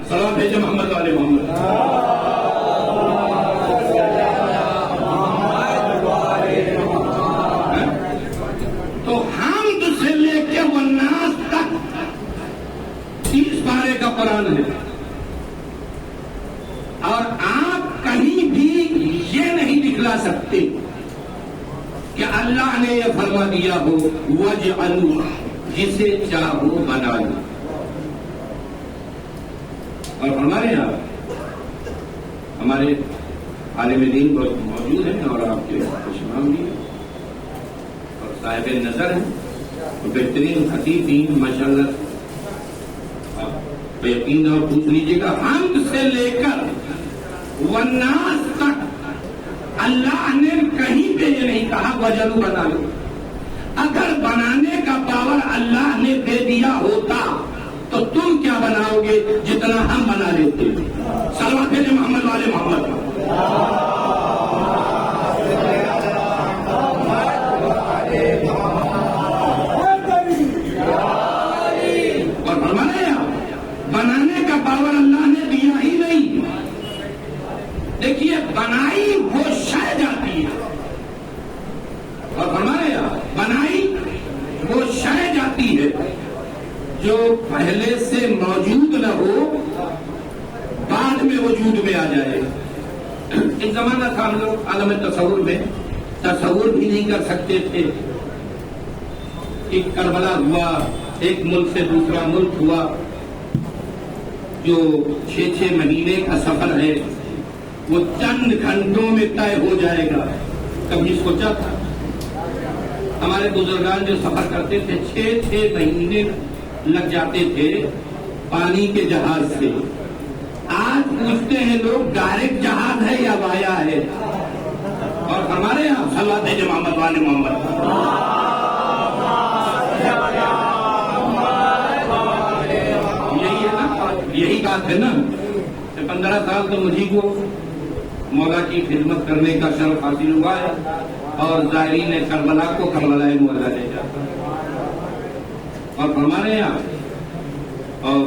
صلوات بھیجے محمد والے محمد. تو حمد سے لے کے والناس تک 30 پارے کا قرآن ہے. اور آپ کہیں بھی یہ نہیں دکھلا سکتے کہ اللہ نے یہ فرما دیا ہو وَاجْعَلُوا جسے چاہو بنا لو. اور ہمارے یہاں ہمارے عالم دین بہت موجود ہیں اور آپ کے خوشنام بھی ہیں اور صاحب نظر ہیں، بہترین خطیب دین ماشاء اللہ. آپ یقین اور پوچھ لیجیے گا حمد سے لے کر والناس تک اللہ نے کہیں پہ یہ نہیں کہا وجلو بنا لو. اگر بنانے کا پاور اللہ نے دے دیا ہوتا تو تم کیا بناؤ گے جتنا ہم بنا لیتے. صلوات بھیجے محمد والے محمد. اور فرمایا بنانے کا پاور اللہ نے دیا ہی نہیں. دیکھیے بنائی وہ شے جاتی ہے اور فرمایا بنائی وہ شے جاتی ہے جو پہلے سے موجود نہ ہو بعد میں وجود میں آ جائے. ایک زمانہ تھا ہم لوگ عالم تصور میں تصور بھی نہیں کر سکتے تھے. ایک کربلا ہوا، ایک ملک سے دوسرا ملک ہوا، جو 6 مہینے کا سفر ہے وہ چند گھنٹوں میں طے ہو جائے گا. کبھی سوچا تھا؟ ہمارے بزرگان جو سفر کرتے تھے 6 مہینے لگ جاتے تھے پانی کے جہاز سے. آج پوچھتے ہیں لوگ ڈائریکٹ جہاز ہے یا وایا ہے. اور ہمارے یہاں صلوات بھیجے محمد والے محمد. یہی ہے نا، یہی بات ہے نا. 15 سال تو مجھے کو مولا کی خدمت کرنے کا شرف حاصل ہوا ہے اور زائرین کربلا کو کربلا مولا لے جاتا. اور ہمارے یہاں اور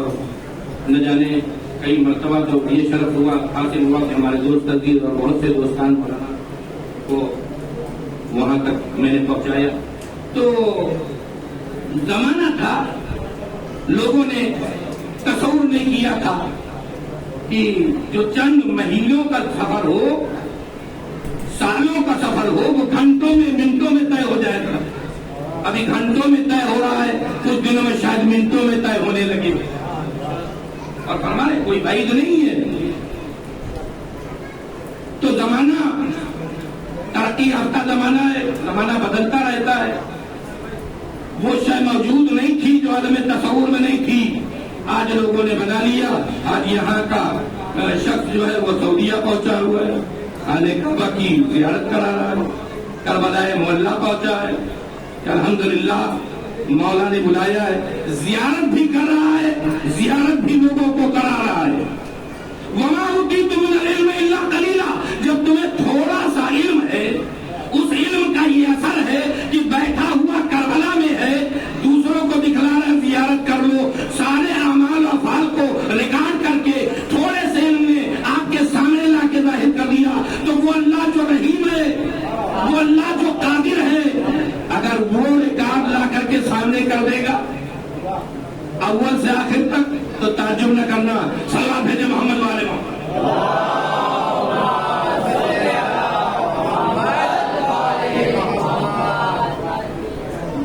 نہ جانے کئی مرتبہ تو یہ شرف ہوا حاصل ہوا کہ ہمارے دوست عزیز اور بہت سے دوستان مولانا کو وہاں تک میں نے پہنچایا. تو زمانہ تھا لوگوں نے تصور نہیں کیا تھا کہ جو چند مہینوں کا سفر ہو، سالوں کا سفر ہو، وہ گھنٹوں میں منٹوں میں طے ہو جائے گا. ابھی گھنٹوں میں طے ہو رہا ہے، کچھ دنوں میں شاید منٹوں میں طے ہونے لگے. اور ہمارے کوئی بعید نہیں ہے. تو زمانہ ترقی یافتہ زمانہ ہے، زمانہ بدلتا رہتا ہے. وہ شے موجود نہیں تھی جو عالم تصور میں نہیں تھی، آج لوگوں نے بنا لیا. آج یہاں کا شخص جو ہے وہ سعودیہ پہنچا ہوا ہے، خانہ کعبہ کی زیارت کرا رہا ہے، کربلا محلہ پہنچا ہے. الحمدللہ مولا نے بلایا ہے، زیارت بھی کر رہا ہے، زیارت بھی لوگوں کو کرا رہا ہے. وما اوتیتم من العلم الا قلیلا. جب تمہیں تھوڑا سا علم ہے، اس علم کا یہ اثر ہے کہ بیٹھا ہوا کربلا میں ہے، دوسروں کو دکھلا رہا ہے زیارت کر لو. سارے اعمال و افعال کو ریکارڈ کر کے تھوڑے سے علم نے آپ کے سامنے لا کے ظاہر کر دیا. تو وہ اللہ جو رحیم ہے، وہ اللہ جو قادر ہے، اگر وہ ریکارڈ لا کر کے سامنے کر دے گا اول سے آخر تک تو تعجب نہ کرنا. صلوات بھیجے محمد والے محمد.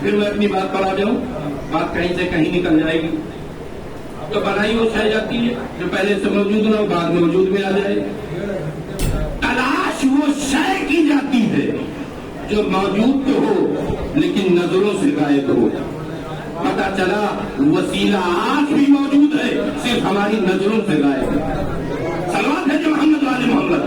پھر میں اپنی بات پر آ جاؤں، بات کہیں سے کہیں نکل جائے گی. تو بنائی وہ شے جاتی ہے جو پہلے سے موجود نہ ہو بعد میں وجود میں آ جائے. تلاش وہ شے کی جاتی ہے جو موجود تو ہو لیکن نظروں سے غائب ہو. پتا چلا وسیلہ آج بھی موجود ہے، صرف ہماری نظروں سے غائب ہے. صلوات ہے جو محمد والے محمد.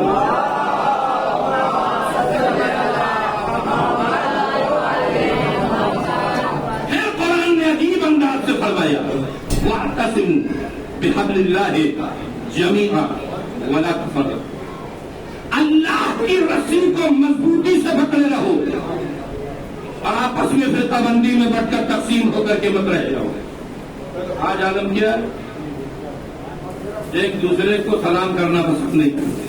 پھر قرآن نے عجیب انداز سے فرمایا وَاعْتَصِمُوا بِحَبْلِ اللَّهِ جَمِيعًا وَلَا تَفَرَّقُوا. اللہ کی رسی کو مضبوطی سے پکڑے رہو اور آپس میں فرقہ بندی میں بٹ کر تقسیم ہو کر کے مت رہ جاؤ. آج عالم کیا ہے؟ ایک دوسرے کو سلام کرنا پسند نہیں کرتے.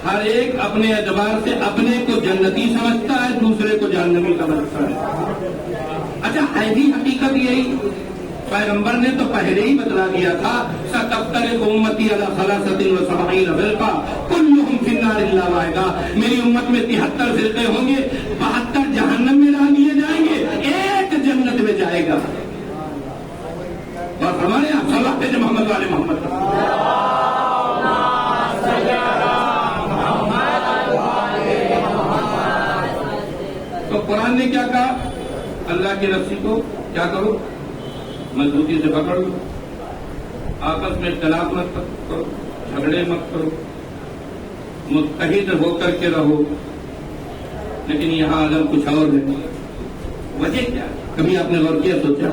ہر ایک اپنے اعتبار سے اپنے کو جنتی سمجھتا ہے, دوسرے کو جہنمی سمجھتا ہے. اچھا ہے بھی حقیقت یہی؟ پیغمبر نے تو پہلے ہی بتلا دیا تھا, ستفترق امتی علی 73 فرقہ کلہم فی النار الا واحدہ. میری امت میں 73 فرقے ہوں گے, 72 جہنم میں ڈال دیے جائیں گے, ایک جنت میں جائے گا. اور ہمارے یہاں صلوات ہے محمد والے محمد. تو قرآن نے کیا کہا؟ اللہ کی رسی کو کیا کرو؟ مضبوطی سے پکڑ لو, آپس میں اختلاف مت کرو, جھگڑے مت کرو, متحد ہو کر کے رہو. لیکن یہاں عالم کچھ اور ہے. وجہ کیا؟ کبھی آپ نے غور کیا, سوچا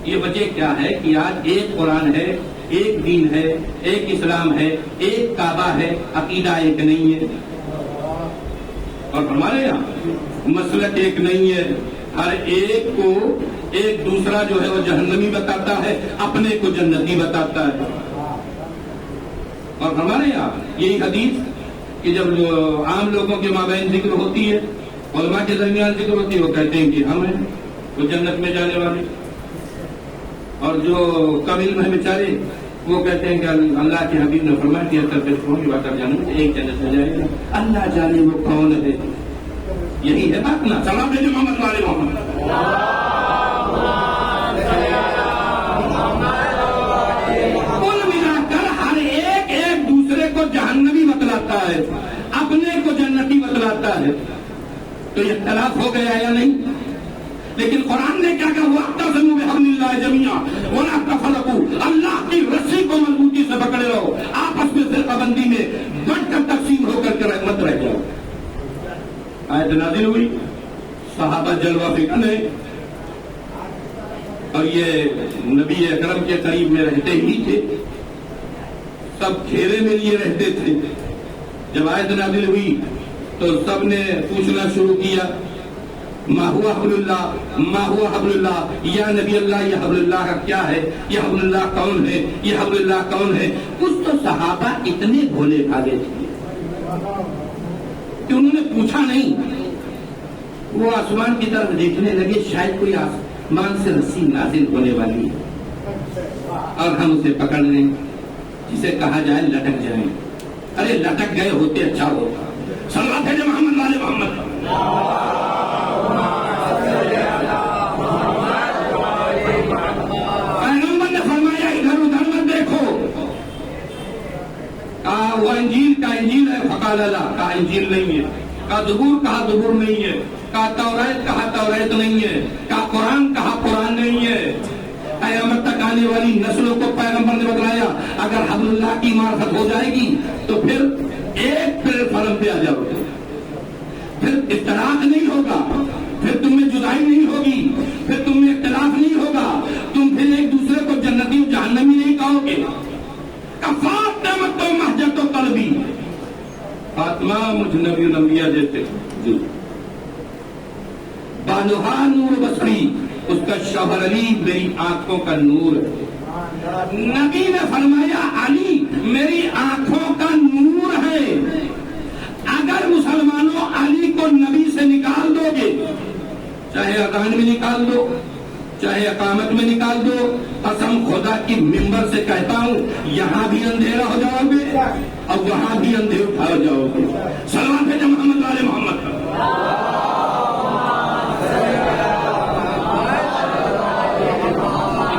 یہ وجہ کیا ہے کہ آج ایک قرآن ہے, ایک دین ہے, ایک اسلام ہے, ایک کعبہ ہے, عقیدہ ایک نہیں ہے. اور ہمارے یہاں مسلک ایک نہیں ہے. ہر ایک کو ایک دوسرا جو ہے وہ جہنمی بتاتا ہے, اپنے کو جنتی بتاتا ہے. اور ہمارے یہاں یہی حدیث کہ جب عام لوگوں کے مابین ذکر ہوتی ہے, علماء کے درمیان ذکر ہوتی ہے, وہ کہتے ہیں کہ ہم ہیں وہ جنت میں جانے والے, اور جو کم علم ہے بیچارے وہ کہتے ہیں کہ اللہ کے حبیب نے فرمایا کہ 70 فرقوں کی بات جانو ایک جنت میں جائے گا. اللہ جانے وہ کون ہے. یہی ہے بات نا. سلام ہے محمد والے محمد. کل ملا کر ہر ایک دوسرے کو جہنمی بتلاتا ہے, اپنے کو جنتی بتلاتا ہے. تو یہ اختلاف ہو گیا یا نہیں؟ لیکن قرآن نے کیا کہا؟ وَاعْتَصِمُوا بِحَبْلِ اللَّهِ جَمِيعًا وَلَا تَفَرَّقُوا. اللہ کی رسی کو مضبوطی سے پکڑے رہو, آپس میں فرقہ بندی میں بٹ کر تقسیم ہو کر کے مت رہ جاؤ. آیت نازل ہوئی, صحابہ جلوہ فکر ہے, اور یہ نبی اکرم کے قریب میں رہتے ہی تھے, سب گھیرے میں لیے رہتے تھے. جب آیت نازل ہوئی تو سب نے پوچھنا شروع کیا, ما ہوا حبل اللہ, ما ہوا حبل اللہ, یا نبی اللہ یہ حبل اللہ کا کیا ہے, یہ حبل اللہ کون ہے, یہ حبل اللہ کون ہے. کچھ تو صحابہ اتنے بھولے بھاگے تھے کہ انہوں نے پوچھا نہیں. وہ آسمان کی طرف دیکھنے لگے, شاید کوئی آسمان سے رسی نازل ہونے والی ہے اور ہم اسے پکڑ لیں, جسے کہا جائے لٹک جائیں. ارے لٹک گئے ہوتے اچھا ہوتا. صلوات ہے محمد والے محمد. پیغمبر نے فرمایا ادھر ادھر مت دیکھو. کہا وہ انجیل کا انجیل ہے, فقال اللہ, کہا انجیل نہیں ہے. کہا دبور, کہا دبور نہیں ہے. کہا توریت, کہا توریت نہیں ہے. کہا قرآن, کہا قرآن نہیں ہے. قیامت تک آنے والی نسلوں کو پیغمبر نے بتلایا اگر حبل اللہ کی معرفت ہو جائے گی تو پھر ایک پلیٹ فارم پہ آ جاؤ گے, پھر اختلاف نہیں ہوگا, پھر تم میں جدائی نہیں ہوگی, پھر تم میں اختلاف نہیں ہوگا, تم پھر ایک دوسرے کو جنتی و جہنمی نہیں کہو گے. فاطمہ تو مہجت و قلبی, فاطمہ مجھ نبی الانبیاء جیسے جو بالہا نور بصری, اس کا شوہر علی میری آنکھوں کا نور ہے. نبی نے فرمایا علی میری آنکھوں کا نور ہے. اگر مسلمانوں علی کو نبی سے نکال دو گے, چاہے اذان میں نکال دو, چاہے اقامت میں نکال دو, قسم خدا کی ممبر سے کہتا ہوں یہاں بھی اندھیرا ہو جاؤ گے اور وہاں بھی اندھیر اٹھا جاؤ گے. صلوات ہے محمد والے محمد.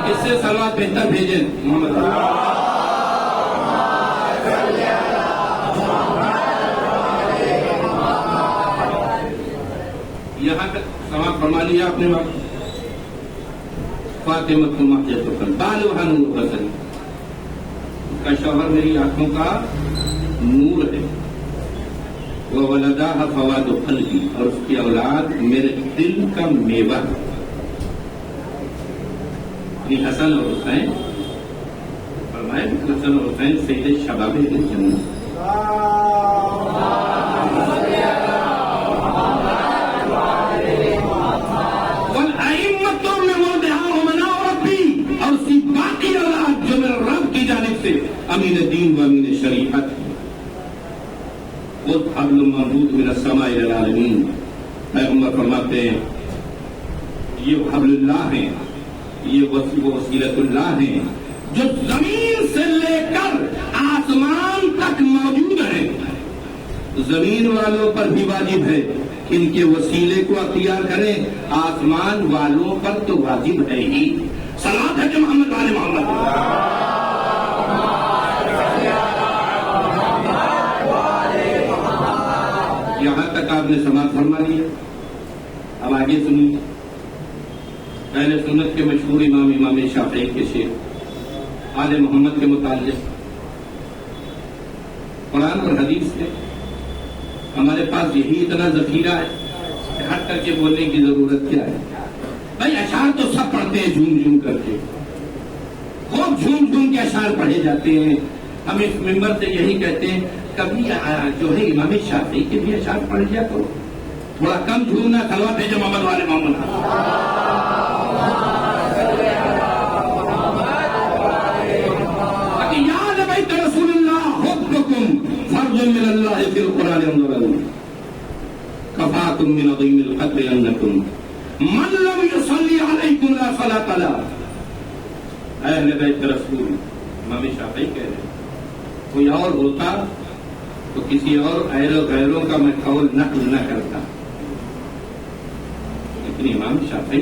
کس سے صلوات بہتر بھیجیں محمد. یہاں تک سماعت فرما لیا آپ نے. وقت فاطمہ بالہا نور بصری, کا شوہر میری آنکھوں کا نور ہے. وولداها فواد قلبی, اور اس کی اولاد میرے دل کا میوہ ہے. حسن اور حسین فرمائے, حسن اور حسین سید شباب جنت. امین دین و امین شریعت خود حبل ممدود من السماء الی العالمین. پیغمبر فرماتے ہیں یہ حبل اللہ ہیں، یہ وسیلۃ اللہ ہیں جو زمین سے لے کر آسمان تک موجود ہیں. زمین والوں پر بھی واجب ہے کہ ان کے وسیلے کو اختیار کریں، آسمان والوں پر تو واجب ہے ہی. صلوات ہے کہ محمد والے محمد. یہاں تک آپ نے سماعت فرما لیا. اب آگے سنیے. پہلے سنت کے مشہور امام شافعی کے شعر آل محمد کے متعلق قرآن اور حدیث میں ہمارے پاس یہی اتنا ذخیرہ ہے کہ ہٹ کر کے بولنے کی ضرورت کیا ہے. بھائی اشعار تو سب پڑھتے ہیں جھوم جھوم کر کے، خوب جھوم جھوم کے اشعار پڑھے جاتے ہیں. ہم اس ممبر سے یہی کہتے ہیں کبھی جو ہے امام شافعی کے بھی اشعار پڑھ لیا کرو، تھوڑا کم جھومنا. صلوات ہے جو محمد والے محمد. یاد بیت رسول اللہ حبکم فرض من اللہ فی القرآن انظروا کفاکم من عظیم القدر انکم من لم یصلی علیکم لا صلاۃ له. اہل بیت رسول امام شافعی کہہ رہے ہیں کوئی اور ہوتا تو کسی اور اہل و غیروں کا میں قول نقل نہ کرتا، لیکن امام شافعی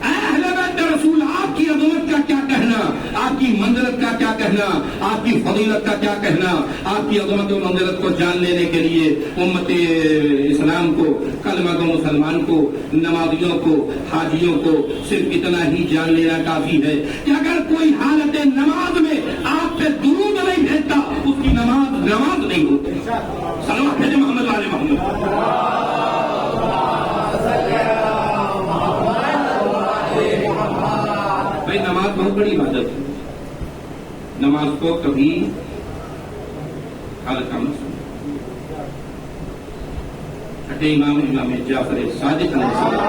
اہل بیت رسول آپ کی عظمت کا کیا کہنا، آپ کی منزلت کا کیا کہنا، آپ کی فضیلت کا کیا کہنا. آپ کی عظمت و منزلت کو جان لینے کے لیے امت اسلام کو، کلمہ گو مسلمان کو، نمازیوں کو، حاجیوں کو صرف اتنا ہی جان لینا کافی ہے کہ اگر کوئی حالت نماز میں آپ پہ درود نہیں بھیجتا اس کی نماز نہیں ہوتی. صلوات ہے محمد والے محمد. بھائی نماز بہت بڑی عبادت ہے، نماز کو کبھی ہلکا مت سمجھو. چھٹے امام جعفر صادق علیہ السلام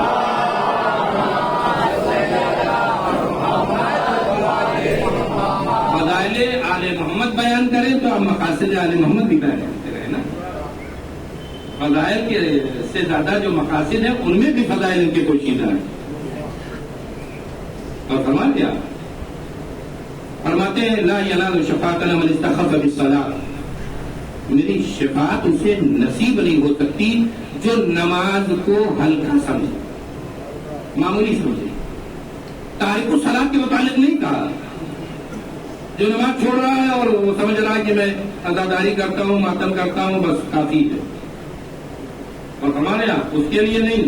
فضائل آل محمد بیان کریں تو ہم مقاصد آل محمد بھی بیان کرتے رہے نا. فضائل کے سے زیادہ جو مقاصد ہیں ان میں بھی فضائل ان کے پوشیدہ ہیں. اور فرماتے ہیں لا ینال شفاعتنا من استخف بالصلاۃ. میری شفاعت اسے نصیب نہیں ہو سکتی جو نماز کو ہلکا سمجھے، معمولی سمجھے. تارک الصلاۃ کے متعلق نہیں کہا جو نماز چھوڑ رہا ہے اور وہ سمجھ رہا ہے کہ میں عزاداری کرتا ہوں، ماتم کرتا ہوں، بس کافی ہے. اور ہمارے یہاں اس کے لیے نہیں،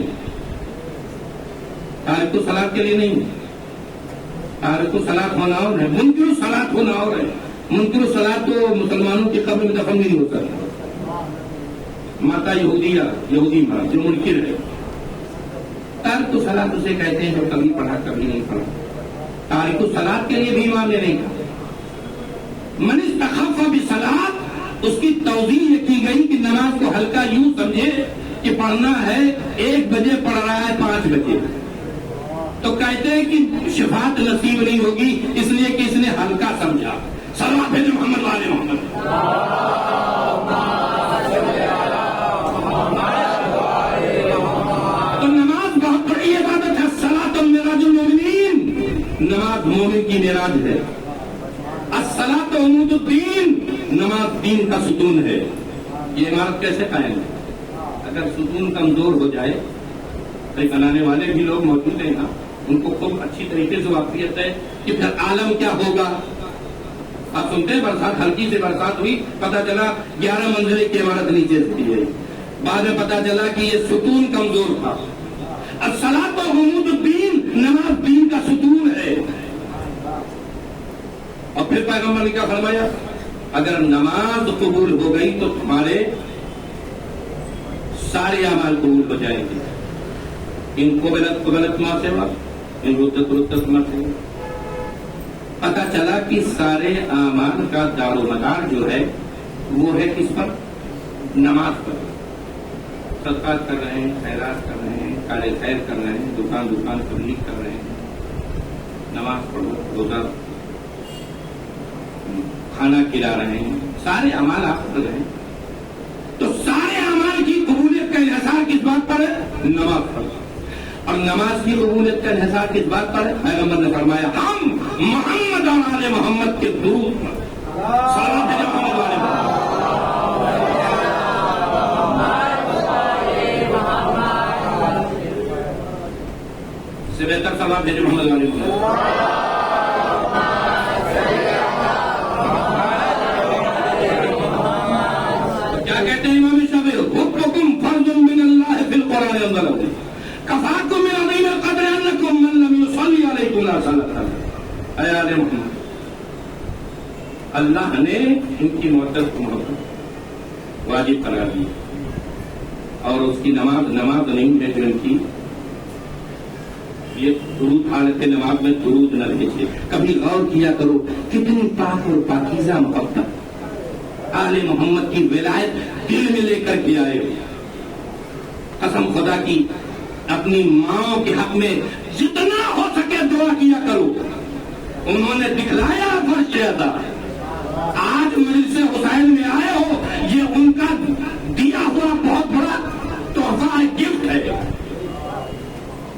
تارک الصلاۃ کے لیے نہیں. تارک الصلاۃ ہونا اور ہے، منکر الصلاۃ ہونا اور ہے. منکر الصلاۃ تو مسلمانوں کی قبر میں دفن بھی نہیں ہو سکتا. ماتا یہودی ماں جو منکر ہے. تارک الصلاۃ اسے کہتے ہیں جو کبھی پڑھا کبھی نہیں پڑھا. تارک الصلاۃ کے لیے بھی امام نے نہیں کہا. من استخف بالصلاۃ اس کی توضیح یہ کی گئی کہ نماز کو ہلکا یوں سمجھے کہ پڑھنا ہے 1 بجے پڑھ رہا ہے 5 بجے تو کہتے ہیں کہ شفاعت نصیب نہیں ہوگی اس لیے کہ اس نے ہلکا سمجھا. صلوات ہے محمد والے محمد. تو نماز بہت بڑی عبادت ہے. الصلاۃ معراج المومنین، نماز مومن کی معراج ہے. الصلاۃ عمود الدین، نماز دین کا ستون ہے. یہ عمارت کیسے قائم ہے؟ اگر ستون کمزور ہو جائے، بنانے والے بھی لوگ موجود ہیں نا، ان کو خوب اچھی طریقے سے واقفیت ہے کہ پھر عالم کیا ہوگا. آپ سنتے ہیں برسات، ہلکی سے برسات ہوئی، پتا چلا 11 منزلے کی عمارت نیچے سے دی گئی. بعد میں پتا چلا کہ یہ ستون کمزور تھا. الصلاۃ عمود الدین، نماز دین کا ستون ہے. اور پھر پیغمبر نے کیا فرمایا؟ اگر نماز قبول ہو گئی تو تمہارے سارے اعمال قبول ہو جائیں گے. ان کو غلط ما سوا، ان ردت ما سوا. پتا چلا کہ سارے اعمال کا دار و مدار جو ہے وہ ہے کس پر؟ نماز پر. صدقات کر رہے ہیں، خیرات کر رہے ہیں، کار خیر کر رہے ہیں، دکان تبلیغ کر رہے ہیں، نماز پڑھو، روزہ کھانا کھلا رہے ہیں، سارے اعمال آپ کر رہے ہیں، تو سارے اعمال کی قبولیت کا انحصار کس بات پر ہے؟ نماز پر۔ اور نماز کی قبولیت کا انحصار کس بات پر ہے؟ پیغمبر نے فرمایا ہم محمد اور آل محمد کے درود پر صلوات بھیجو محمد والے سے بہتر صلوات بھیجو محمد والے کیا کہتے ہیں امام شافعی؟ حکمکم فرض من اللہ فی القرآن انزلہ کفاکم من عظیم القدر انکم من لم یصلی علیکم لا صلاۃ لہ۔ اے آل محمد، اللہ نے ان کی محبت کو محبت واجب قرار دی، اور اس کی نماز نہیں ہے جو ان کی یہ درود حالت نماز میں درود نہ بھیجے۔ کبھی غور کیا کرو کتنی پاک اور پاکیزہ محبت آل محمد کی ولایت دل میں لے کر کے آئے۔ قسم خدا کی اپنی ماں کے حق میں جتنا ہو سکے دعا کیا کرو، انہوں نے دکھلایا فرض کیا تھا۔ آج مجلس حسین میں آئے ہو، یہ ان کا دیا ہوا بہت بڑا تحفہ گفٹ ہے،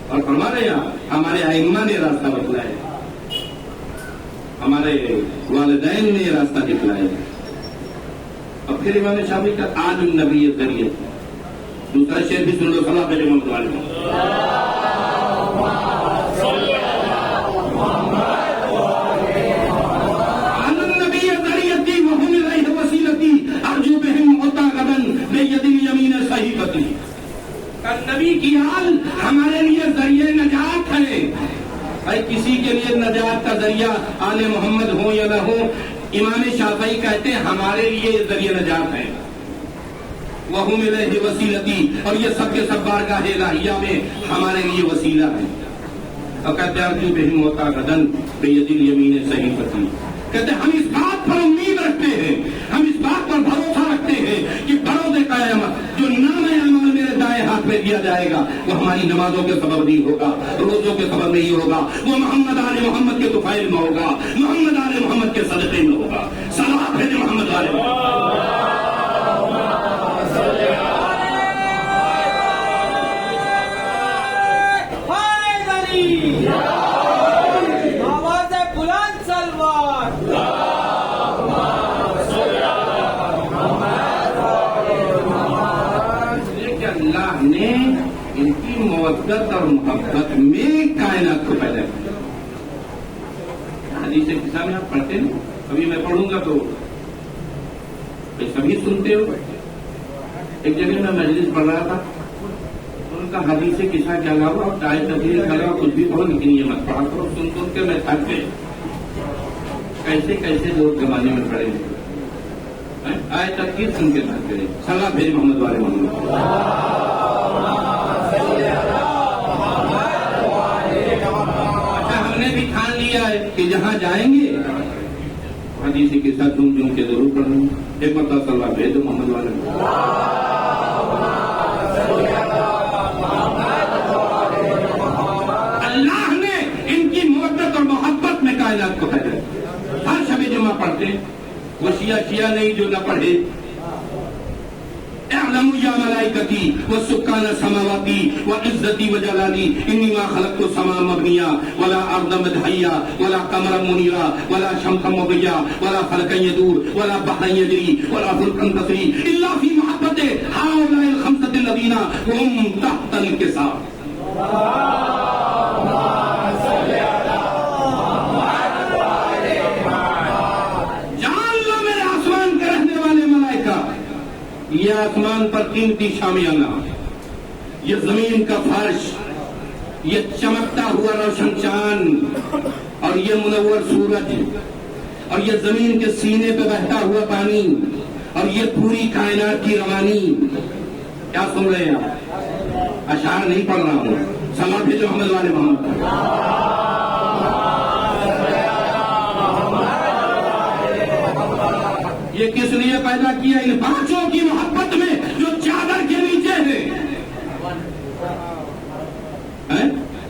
اور ہمارے یہاں ہمارے ائمہ نے راستہ بتلایا، ہمارے والدین نے راستہ دکھلایا۔ اور پھر امام شافعی کا آج النبی ذریعہ دوسرا شعر بھی سن لو، صلاح بھیجو محمد والے آل النبی ذریعتی وہم الیہ وسیلتی ارجو بہم ہوتا غدن بید الیمین صحیفتی۔ نبی کی آل ہمارے لیے ذریعہ نجات ہے۔ بھائی کسی کے لیے نجات کا ذریعہ آل محمد ہو یا نہ ہو، امام شافعی کہتے ہیں ہمارے لیے ذریعہ نجات ہے۔ وَهُمْ إِلَيْهِ وَسِيلَتِي، اور یہ سب کے سب بارگاہ الہیہ میں ہمارے لیے وسیلہ ہے۔ اور کہتے ہیں ارجو بہم ہوتا غدن بید الیمین صحیفتی، کہتے ہیں ہم اس بات پر امید رکھتے ہیں، ہم اس بات پر بھروسہ رکھتے ہیں کہ بروز قیامت جو نام اعمال میرے دائیں ہاتھ میں دیا جائے گا وہ ہماری نمازوں کے سبب نہیں ہوگا، روزوں کے سبب نہیں ہوگا، وہ محمد آل محمد کے طفیل میں ہوگا، محمد آل محمد کے صدقے میں ہوگا۔ صلوات بھیجو محمد والے اللہ نے ان کی مودت اور محبت میں کائنات کو پیدا کیا۔ حدیث قصہ میں آپ پڑھتے ہیں، ابھی میں پڑھوں گا تو سبھی سنتے ہو۔ ایک جگہ میں مجلس پڑھ رہا تھا، ان کا حدیث قصہ کے علاوہ اور چائے تبدیل کے علاوہ کچھ بھی پڑھو، لیکن یہ مت پڑھا کرو۔ سن کے میں تھک گئے، کیسے کیسے لوگ زمانے میں پڑے ہیں۔ آئے تقریر سن کے تھک گئے۔ صلاح بھیجو محمد والے محمد۔ اچھا ہم نے بھی ٹھان لیا ہے کہ جہاں جائیں گے حدیث کے ساتھ جھوم کے ضرور پڑھیں گے۔ ایک مرتبہ صلاح بھیجو محمد والے محمد۔ اللہ نے ان کی محبت اور محبت میں کائنات کو پیدا کیا۔ ہر شب جمعہ پڑھتے ہیں، وہ شیعہ نہیں جو نہ پڑھے۔ اعلموا یا ملائکتی وسکان السماواتی وعزتی وجلالی انی ما خلقت السماء مبنیا ولا ارض مدحیا ولا قمرا منیرا ولا شمسا مضیا ولا فلکا یدور ولا بحرا یجری ولا فلکا تسری الا فی محبت هؤلاء الخمسة الذین هم تحت الکساء۔ یہ آسمان پر قیمتی شامیانہ، یہ زمین کا فرش، یہ چمکتا ہوا روشن چاند، اور یہ منور سورج، اور یہ زمین کے سینے پہ بہتا ہوا پانی، اور یہ پوری کائنات کی روانی۔ کیا سن رہے ہیں آپ؟ اشعار نہیں پڑھ رہا ہوں، صلاح بھیجو محمد والے محمد۔ یہ کس لیے پیدا کیا؟ ان پانچوں کی محبت میں جو چادر کے نیچے ہے۔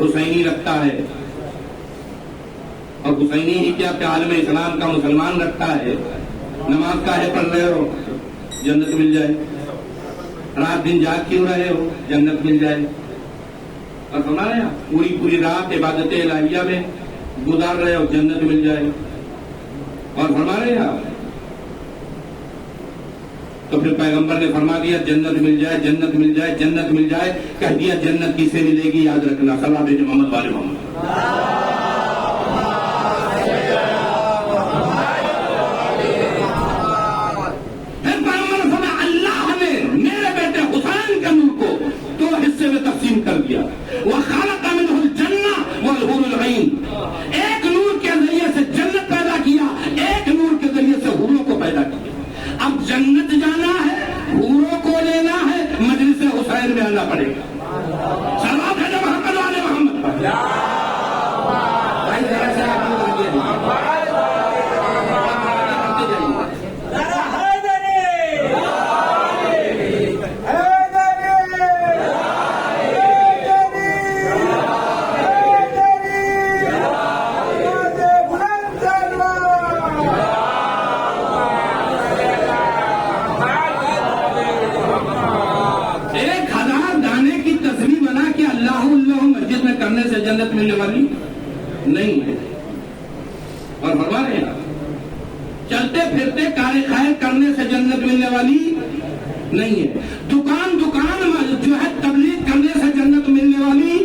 حسینی رکھتا ہے، اور حسینی ہی کیا کہ عالم اسلام کا مسلمان رکھتا ہے، نماز کاہے پڑھ رہے ہو؟ جنت مل جائے۔ رات دن جاگ کیوں رہے ہو؟ جنت مل جائے۔ اور فرمایا پوری رات عبادت الہیہ میں گزار رہے ہو، جنت مل جائے۔ اور فرما رہے آپ تو پھر پیغمبر نے فرما دیا جنت مل جائے، جنت مل جائے، جنت مل جائے، کہہ دیا جنت کسے ملے گی؟ یاد رکھنا، صلوات بھیجو محمد والے محمد۔ پھر پیغمبر نے فرمایا اللہ نے میرے بیٹے حسین کے نور کو 2 حصے میں تقسیم کر دیا، وخلق منہ الجنہ والحور العین، ایک نور کے ذریعے سے جنت پیدا کیا، ایک نور کے ذریعے سے حوروں کو پیدا کیا۔ اب جنت جانا ہے، حوروں کو لینا ہے، مجلس حسین میں آنا پڑے گا۔ صلوات ہے محمد والے محمد پر۔ جنت ملنے والی نہیں ہے۔ اور فرما رہے ہیں چلتے پھرتے کار خیر کرنے سے جنت ملنے والی نہیں ہے، دکان جو ہے تبلیغ کرنے سے جنت ملنے والی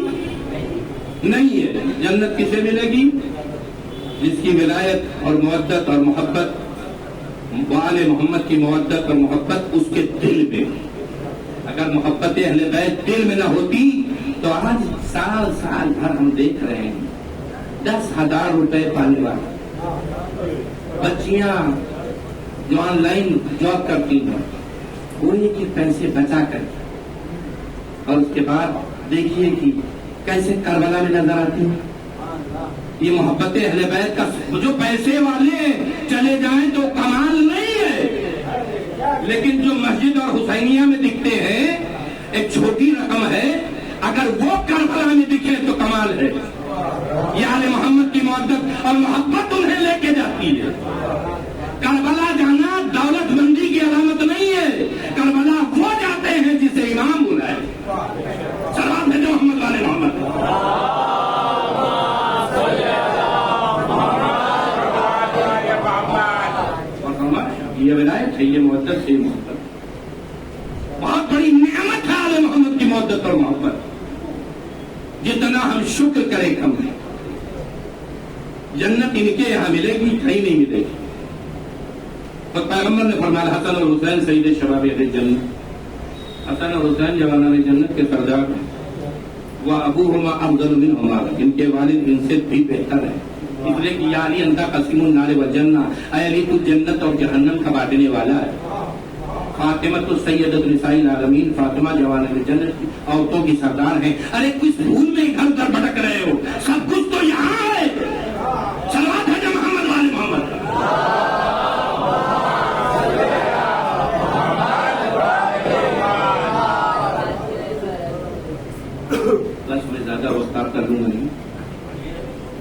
نہیں ہے۔ جنت کسے ملے گی؟ جس کی ولایت اور مودت اور محبت، وآل محمد کی مودت اور محبت اس کے دل میں۔ اگر محبت اہل بیت دل میں نہ ہوتی تو آج سال بھر ہم دیکھ رہے ہیں 10,000 روپے پانے والے بچیاں جو آن لائن جاب کرتی ہیں، وہ ایک ایک پیسے بچا کر، اور اس کے بعد دیکھیے کہ کیسے کربلا میں نظر آتی ہیں۔ یہ محبت اہل بیت کا جو پیسے والے چلے جائیں تو کمال نہیں ہے، لیکن جو مسجد اور حسینیہ میں دکھتے ہیں ایک چھوٹی رقم ہے، اگر وہ کربلا میں دکھے تو کمال ہے۔ یہ آل محمد کی محبت اور محبت انہیں لے کے جاتی ہے۔ کربلا جانا دولت مندی کی علامت نہیں ہے، کربلا وہ جاتے ہیں جسے امام بلائے۔ صلوات بھیجو محمد والے محمد۔ یہ ولایت ہے، یہ محبت ہے، محبت بہت بڑی نعمت ہے آل محمد کی محبت اور محبت۔ جتنا ہم شکر کریں کم ہے۔ جنت ان کے یہاں ملے گی، کہیں نہیں ملے گی۔ اور پیغمبر نے فرمایا حسن اور حسین سید شباب اہل جنت، حسن اور حسین جوانان جنت کے سردار ہیں۔ وہ ابوہما افضل منہما، ان کے والد ان سے بھی بہتر ہیں، اس لیے کہ یا علی انت قسیم النار والجنہ، اے علی تو جنت اور جہنم کا بانٹنے والا ہے۔ فاطمہ تو سیدۃ نساء العالمین، فاطمہ جوانان جنت کی عورتوں کی سردار ہیں۔ ارے کس بھول میں ادھر ادھر بھٹک رہے ہو؟ سب کچھ تو یہاں ہے۔ صلوات ہے محمد والے محمد۔ بس میں زیادہ وقار کر لوں نہیں،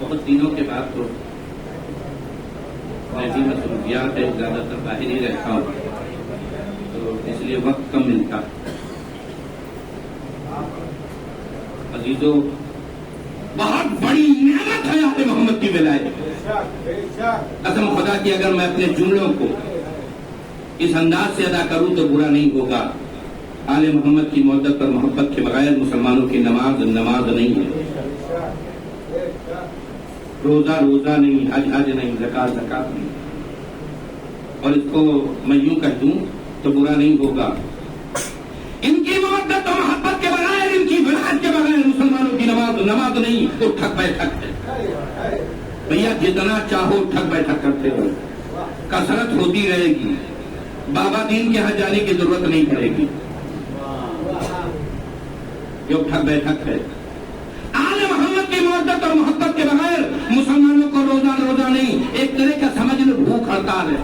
بہت دنوں کے بعد تو میں بھی مصروفیات ہے، زیادہ تر باہر ہی رہتا ہوں، تو اس لیے وقت کم ملتا۔ عزیزو، بہت بڑی نعمت ہے آل محمد کی ولایت۔ قسم خدا کی اگر میں اپنے جملوں کو اس انداز سے ادا کروں تو برا نہیں ہوگا۔ آل محمد کی محبت اور محبت کے بغیر مسلمانوں کی نماز نہیں ہے، روزہ نہیں، حج نہیں، زکات نہیں۔ اور اس کو میں یوں کہہ دوں تو برا نہیں ہوگا، ان کی محبت اور محبت کے بغیر، ان کی ولایت کے بغیر مسلمانوں کی نماز نہیں، تو ٹھک بیٹھک ہے۔ بھیا جتنا چاہو ٹھک بیٹھک کرتے ہو، کثرت ہوتی رہے گی، بابا دین کے یہاں جانے کی ضرورت نہیں پڑے گی، جو ٹھک بیٹھک ہے۔ آل محمد کی محبت اور محبت کے بغیر مسلمانوں کو روزہ نہیں، ایک طرح کا سمجھ لو بھوک ہڑتال ہے،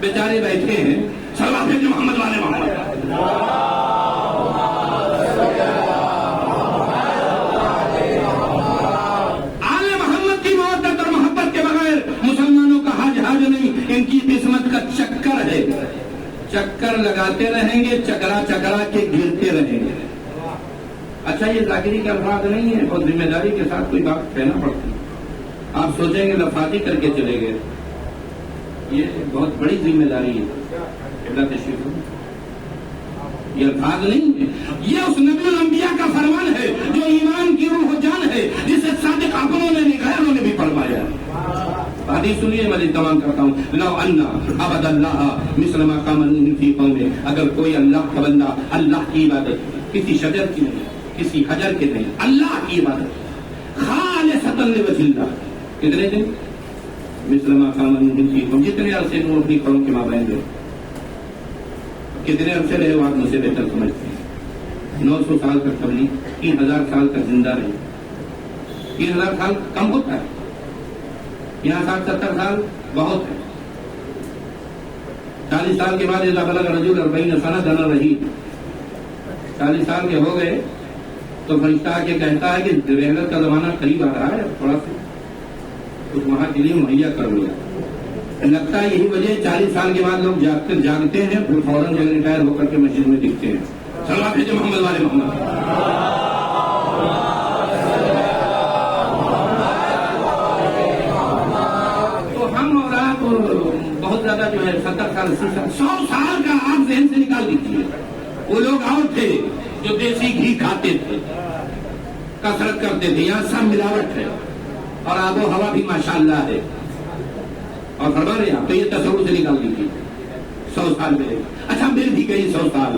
بیچارے بیٹھے ہیں۔ صلوات ہے محمد والے محمد۔ چکر لگاتے رہیں گے، چکرا چکرا کے گرتے رہیں گے۔ اچھا یہ ذاکری کے الفاظ نہیں ہے، بہت ذمہ داری کے ساتھ کوئی بات کہنا پڑتی ہے۔ آپ سوچیں گے لفاظی کر کے چلے گئے، یہ بہت بڑی ذمہ داری ہے۔ اللہ تشریف، یہ الفاظ نہیں ہے، یہ اس نبی الانبیاء کا فرمان ہے جو ایمان کی روح و جان ہے، جسے صادق اپنوں نے نہیں غیروں نے بھی فرمایا۔ حدیث سنیے، میں تمام کرتا ہوں۔ لو ان عبد اللہ مثل ما قام فی قوم، اگر کوئی اللہ کا بندہ اللہ کی عبادت کسی شجر کی نہیں، کسی حجر کے نہیں، اللہ کی عبادت خالصۃ لوجہ اللہ، کتنے دن؟ مثل ما قام فی قوم، جتنے عرصے وہ اپنی قوم کے مابین رہے، کتنے عرصے رہے وہ آپ مجھ سے بہتر سمجھتے ہیں۔ 900 سال تک تبلیغ، 3000 سال تک زندہ رہے۔ 3000 سال کم ہوتا ہے، یہاں 60-70 سال بہت ہے۔ 40 سال کے بعد اذا بلغ الرجل 40 سنہ دنا رہی، 40 سال کے ہو گئے تو فرشتہ آ کے کہتا ہے کہ رحلت کا زمانہ قریب آ رہا ہے، تھوڑا سا کچھ وہاں کے لیے مہیا کر لیا۔ لگتا ہے یہی وجہ 40 سال کے بعد لوگ جاگتے ہیں، پھر فوراً جب ریٹائر ہو کر کے مسجد میں دکھتے ہیں۔ صلوات بھیجو محمد والے محمد۔ تو ہم اور آپ بہت زیادہ جو ہے 70 سال 80 سال 100 سال کا آپ ذہن سے نکال دیجیے۔ وہ لوگ اور تھے جو دیسی گھی کھاتے تھے، کثرت کرتے تھے، یہاں سب ملاوٹ ہے اور آب و ہوا بھی ماشاءاللہ ہے، اور فرما رہے ہیں آپ، تو یہ تصور سے نکال دیجیے 100 سال ملے۔ اچھا مل بھی گئی 100 سال،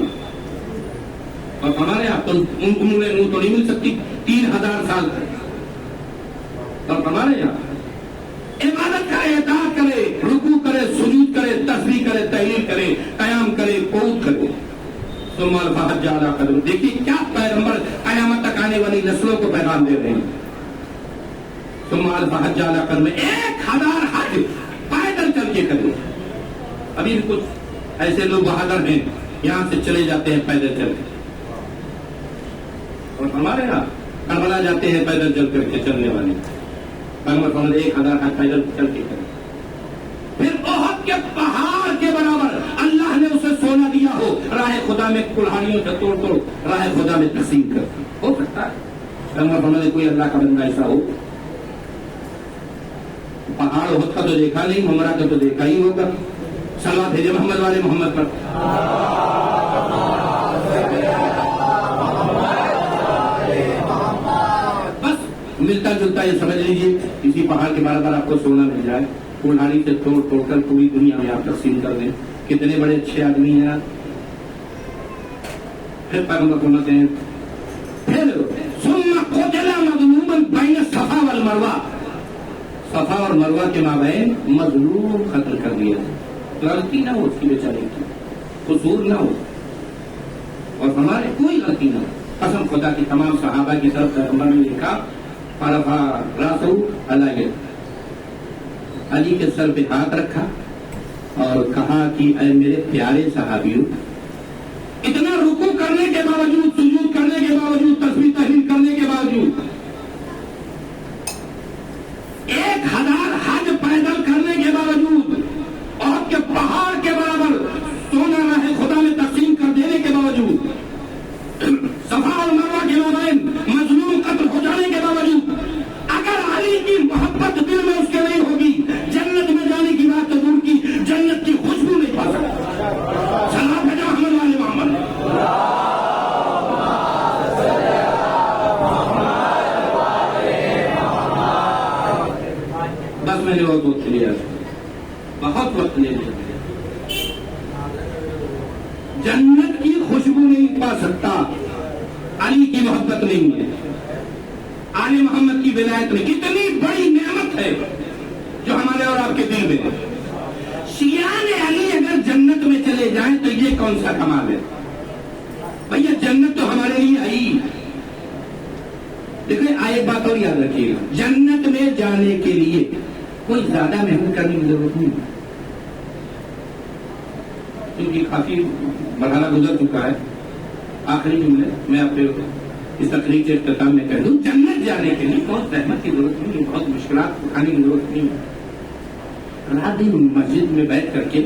اور فرما رہے ہیں آپ تو ان عمریں تو نہیں مل سکتی 3000 سال تک، اور فرما رہے ہیں آپ عبادت کرے، اطاعت کرے، رکوع کرے، سجود کرے، تسبیح کرے، تحلیل کرے، قیام کرے، قعود کرے، ثم الفحج علی قدم۔ دیکھیے کیا پیغمبر قیامت تک آنے والی نسلوں کو پیغام دے رہے ہیں۔ ثم الفحج علی قدم، 1000 حج پیدل چل کے کرے۔ ابھی بھی کچھ ایسے لوگ بہادر ہیں، یہاں سے چلے جاتے ہیں پیدل چل کے، اور ہمارے یہاں کربلا جاتے ہیں پیدل چل کر کے چلنے والے، 1000 حج پیدل چل کے کرے۔ پھر احد کے پہاڑ کے برابر اللہ نے اسے سونا دیا ہو، راہ خدا میں کلہاڑیوں سے توڑ توڑ راہ خدا میں تقسیم کر، ہو سکتا ہے کوئی اللہ کا بندہ ایسا ہو؟ پہاڑ احد کا تو دیکھا نہیں، عمرہ کا تو دیکھا ہی ہوگا۔ صلوات بھیجے محمد والے محمد پر۔ بس ملتا جلتا یہ سمجھ لیجیے، کسی پہاڑ کے برابر آپ کو سونا مل جائے، کلہاڑی سے توڑ توڑ کر پوری دنیا میں آپ تقسیم کر دیں، کتنے بڑے اچھے آدمی ہیں آپ۔ پھر پیغمبر فرماتے ہیں، پھر ثم قتل مظلوما بین الصفا والمروہ، صفا اور مروہ کے مابین مظلوم قتل کر دیا، غلطی نہ ہو اس کی بیچارے کی، قصور نہ ہو، اور ہمارے کوئی غلطی نہ ہو۔ قسم خدا کی تمام صحابہ کی طرف پیغمبر نے لکھا، فرفع راسہ علی علی کے سر پہ ہاتھ رکھا اور کہا کہ اے میرے پیارے صحابیوں، اتنا رکوع کرنے کے باوجود، سجود کرنے کے باوجود، تسبیح تحلیل کرنے کے باوجود، 1000 حج پیدل کرنے کے باوجود، اور کے پہاڑ کے برابر سونا راہ خدا میں تقسیم کر دینے کے باوجود، صفا اور مروہ کے مابین مظلوم قتل ہو جانے کے باوجود، اگر علی کی محبت دل میں اس کے نہیں ہوگی، جنت میں جانے کی بات تو دور کی، جنت کی خوشبو نہیں پا سکتا۔ صلوات بھیجو محمد والے محمد۔ بس میں نے بہت وقت لیا، بہت وقت لے لیا۔ جنت کی خوشبو نہیں پا سکتا، علی کی محبت نہیں ہے، آل محمد کی ولایت میں کتنی بڑی نعمت ہے جو ہمارے اور آپ کے دل میں ہے۔ شیعان علی اگر جنت میں چلے جائیں تو یہ کون سا کمال ہے؟ بھیا جنت تو ہمارے لیے آئی۔ دیکھیں ایک بات اور یاد رکھیے گا، جنت میں جانے کے لیے کوئی زیادہ محنت کرنے کی ضرورت نہیں، کیونکہ کافی مرحلہ گزر چکا ہے۔ آخری جملے میں آپ کو اس تقریر کے اختتام میں کہہ دوں، جنت جانے کے لیے بہت زحمت کی ضرورت نہیں ہے، بہت مشکلات اٹھانے کی ضرورت نہیں ہے۔ رات دن مسجد میں بیٹھ کر کے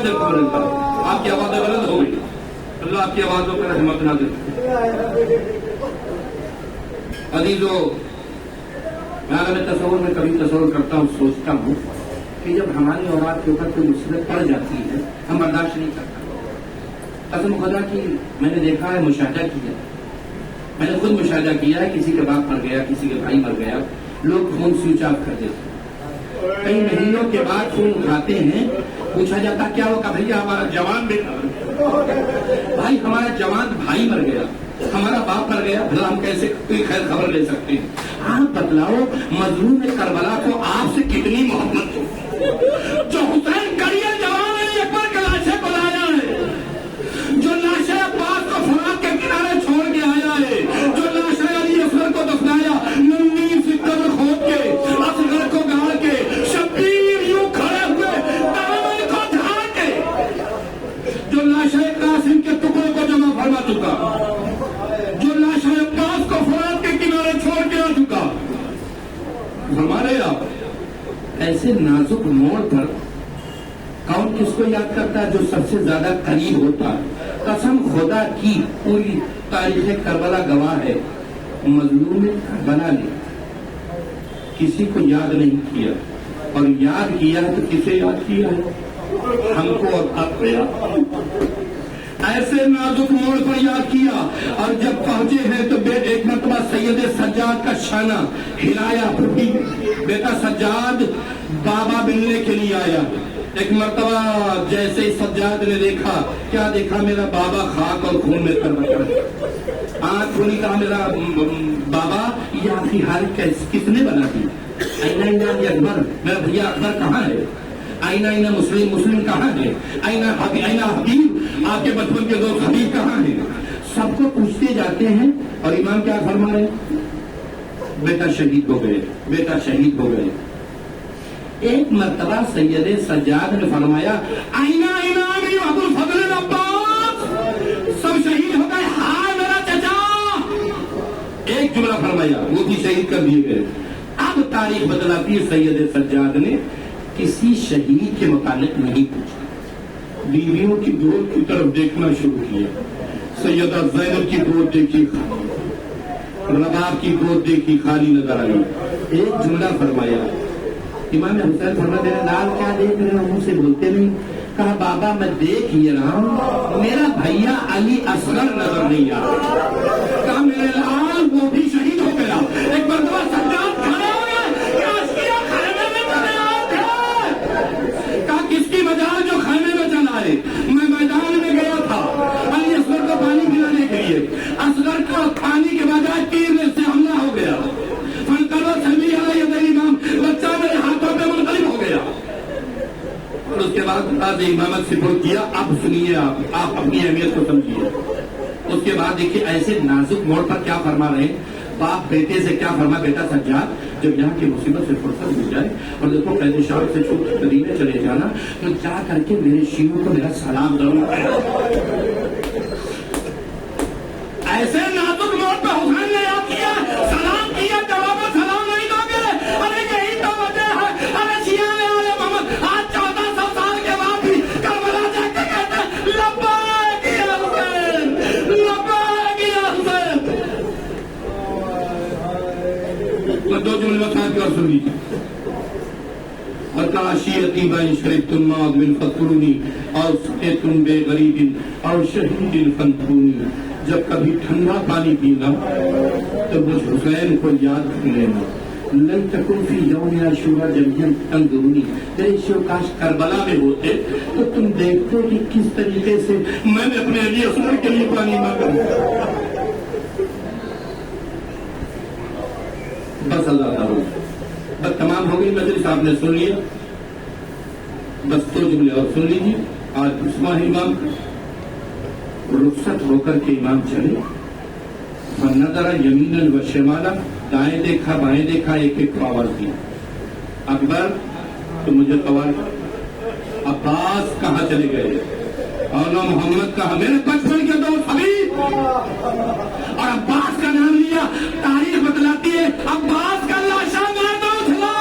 آواز ہے قبر اللہ، آپ کی آوازیں بلند ہو گئی، اللہ آپ کی آوازوں پر رحمت نازل کرے۔ عزیزو، میں عالم تصور میں کبھی تصور کرتا ہوں، سوچتا ہوں کہ جب ہماری اولاد کے اوپر کوئی مصیبت پڑ جاتی ہے ہم برداشت نہیں کرتے۔ قسم خدا کی میں نے دیکھا ہے، مشاہدہ کیا، میں نے خود مشاہدہ کیا ہے، کسی کے باپ مر گیا، کسی کے بھائی مر گیا، لوگ فون سوئچ آف کر دیتے ہیں، کئی مہینوں کے بعد فون اٹھاتے ہیں، پوچھا جاتا کیا وہ کہ بھیا ہمارا جوان بیٹا، بھائی ہمارا جوان بھائی مر گیا، ہمارا باپ مر گیا، بھلا ہم کیسے کوئی خیر خبر لے سکتے ہیں؟ آپ بتلاؤ مظلوم کربلا کو آپ سے کتنی محبت ہو، جو حسین کڑیا جوان علی اکبر کے لاشیں کو لایا ہے، جو لاشیں عباس کو فرات کے کنارے چھوڑ کے آیا ہے، جو لاشیں علی اصغر کو دفنایا ننی سکر میں کھود کے، اصغر کو گاڑ کے، شبیر یوں کھڑے ہوئے دامن کو جھاڑ کے، جو لاشیں قاسم کے ٹکڑوں کو جمع فرما چکا، جو لاشیں عباس کو فرات کے کنارے چھوڑ کے آ چکا، ہمارے آپ ایسے نازک موڑ پر کون کس کو یاد کرتا ہے؟ جو سب سے زیادہ قریب ہوتا ہے۔ قسم خدا کی پوری تاریخ کربلا گواہ ہے، مظلوم کربلا نے کسی کو یاد نہیں کیا، اور یاد کیا تو کسے یاد کیا ہے؟ ہم کو اور آپ کو یاد، ایسے نازک موڑ پر یاد کیا۔ اور جب پہنچے ہیں تو ایک مرتبہ سید سجاد کا شانہ ہلایا، بیٹا سجاد بابا ملنے کے لیے آیا۔ ایک مرتبہ جیسے ہی سجاد نے دیکھا، کیا دیکھا؟ میرا بابا خاک اور خون میں تربتا ہے۔ آنکھ کھولی، کہا میرا بابا یہ آپ کی حالت کس نے بنا دی؟ آئینہ اکبر، میرا بھیا اکبر کہاں ہے؟ آئینہ مسلم کہاں ہے؟ آئینہ حبیب، آپ کے بچپن کے دوست حبیب کہاں ہیں؟ سب کو پوچھتے جاتے ہیں، اور امام کیا فرما رہے ہیں؟ بیٹا شہید ہو گئے، بیٹا شہید ہو گئے۔ ایک مرتبہ سید سجاد نے فرمایا آئینہ امامی ابو الفضل العباس، سب شہید ہو گئے، ہائے میرا چچا، ایک جملہ فرمایا، وہ بھی شہید کر دیے گئے۔ اب تاریخ بدلاتی ہے، سید سجاد نے کسی شہید کے متعلق نہیں پوچھا، بیویوں کی گود کی طرف دیکھنا شروع کیا۔ سیدہ زینب کی گود دیکھی، رباب کی گود دیکھی، خالی نظر آئی۔ ایک جملہ فرمایا، امام حسین فرماتے ہیں لال کیا دیکھ رہے ہو؟ منہ سے بولتے نہیں۔ کہا بابا میں دیکھ یہ رہا ہوں، میرا بھیا علی اصغر نظر نہیں آ رہا۔ کہا میرے لال وہ بھی شہید ہو گیا۔ ایک مرتبہ سجاد کھڑے ہو گئے، کیا خیمے میں چلے آئے تھے؟ کہا کس کی مجال جو خیمے میں چلا ہے؟ میں میدان میں گیا تھا علی اصغر کو پانی پلانے کے لیے، اصغر کو پانی کے بجائے تیر سے حملہ ہو گیا، بچہ میرے ہاتھوں پہ منقلب ہو گیا، اور اس کے بعد قاضی امامت سپرد کیا۔ اب سنیے، آپ اپنی اہمیت کو سمجھیے۔ اس کے بعد دیکھیے ایسے نازک موڑ پر کیا فرما رہے ہیں، باپ بیٹے سے کیا فرما، بیٹا سجاد جب یہاں کی مصیبت سے فرصت مل جائے اور دیکھو قید شاعر سے چھوٹ مدینے چلے جانا، تو جا کر کے میرے شیعوں کو میرا سلام ضرور ایسے نازک موڑ پہ حسین نے یاد کیا، سلام کیا، جواب سلام نہیں دو گے؟ ارے یہی تو وجہ ہے، ارے شیعہ نے آل محمد آج 1400 سال کے بعد بھی کربلا جا کے کہتے ہیں لبیک یا حسین، لبیک یا حسین۔ میں دو جملے بتا کے اور سن لیجیے۔ اور کہا شیعتی بین شربتم ماء من فطرونی اور سقیتم بے غریب اور شہید فنتونی، جب کبھی ٹھنڈا پانی پینا تو مجھ حسین کو یاد کر لینا۔ لن تکن فی یوم عاشورا جمعا تنظرونی، میرے شیعو کاش کربلا میں ہوتے تو تم دیکھتے کہ کس طریقے سے میں نے اپنے علی اصغر کے لیے پانی مانگا۔ بس اللہ تعالیٰ، بس تمام ہو گئی مجلس، آپ نے سن لیا، بس دو جملے اور سن لیجیے۔ آج 10واں امام رخصت ہو کر کے امام چلے، فنظر یمینا و شمالا، دائیں دیکھا بائیں دیکھا، ایک ایک کو آواز دی، اکبر تو مجھے سوال، عباس کہاں چلے گئے؟ اولا محمد کہا، میرے بچپن کے دوست حبیب، اور عباس کا نام لیا۔ تاریخ بتلاتی ہے عباس کا لاشا مردہ اٹھلا،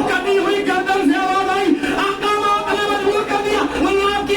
کٹی ہوئی گردن سے آواز آئی، آقا موت نے مجبور کر دیا، اللہ کی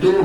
2